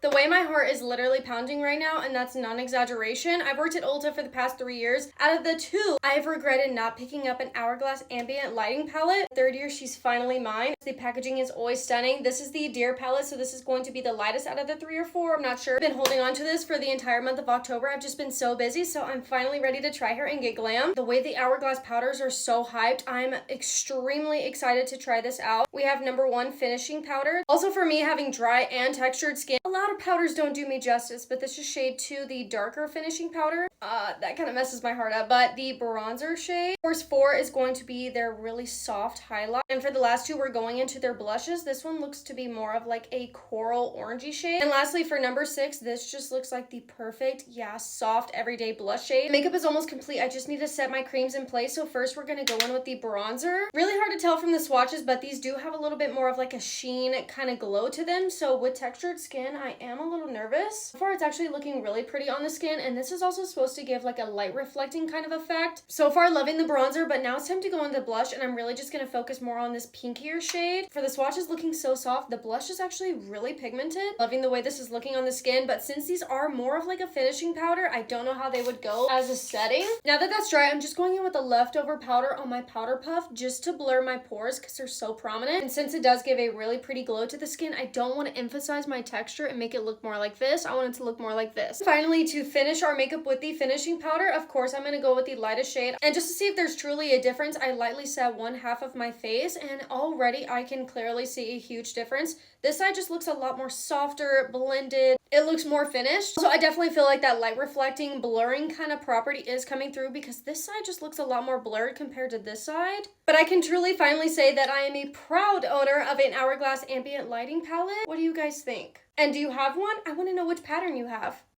The way my heart is literally pounding right now, and that's non-exaggeration. I've worked at Ulta for the past 3 years. Out of the two, I've regretted not picking up an Hourglass Ambient lighting palette. Third year, she's finally mine. The packaging is always stunning. This is the Deer palette, so this is going to be the lightest out of the 3 or 4. I'm not sure. I've been holding on to this for the entire month of October. I've just been so busy, so I'm finally ready to try her and get glam. The way the Hourglass powders are so hyped, I'm extremely excited to try this out. We have number 1 finishing powder. Also for me, having dry and textured skin, a lot of powders don't do me justice, but this is shade 2, the darker finishing powder. That kind of messes my heart up, but the bronzer shade. Of course, 4 is going to be their really soft highlight. And for the last 2, we're going into their blushes. This one looks to be more of like a coral orangey shade. And lastly, for number 6, this just looks like the perfect, soft everyday blush shade. Makeup is almost complete. I just need to set my creams in place. So first, we're going to go in with the bronzer. Really hard to tell from the swatches, but these do have a little bit more of like a sheen kind of glow to them. So with textured skin, I am a little nervous. So far, it's actually looking really pretty on the skin. And this is also supposed to give like a light reflecting kind of effect. So far, loving the bronzer, but now it's time to go into the blush, and I'm really just going to focus more on this pinkier shade. For the swatches looking so soft, the blush is actually really pigmented. Loving the way this is looking on the skin, but since these are more of like a finishing powder, I don't know how they would go as a setting. Now that that's dry, I'm just going in with the leftover powder on my powder puff just to blur my pores because they're so prominent. And since it does give a really pretty glow to the skin, I don't want to emphasize my texture and make it look more like this. I want it to look more like this. Finally, to finish our makeup with the finishing powder, of course, I'm going to go with the lightest shade. And just to see if there's truly a difference, I lightly set 1/2 of my face, and already I can clearly see a huge difference. This side just looks a lot more softer, blended. It looks more finished. So I definitely feel like that light reflecting, blurring kind of property is coming through because this side just looks a lot more blurred compared to this side. But I can truly finally say that I am a proud owner of an Hourglass Ambient lighting palette. What do you guys think? And do you have one? I want to know which pattern you have.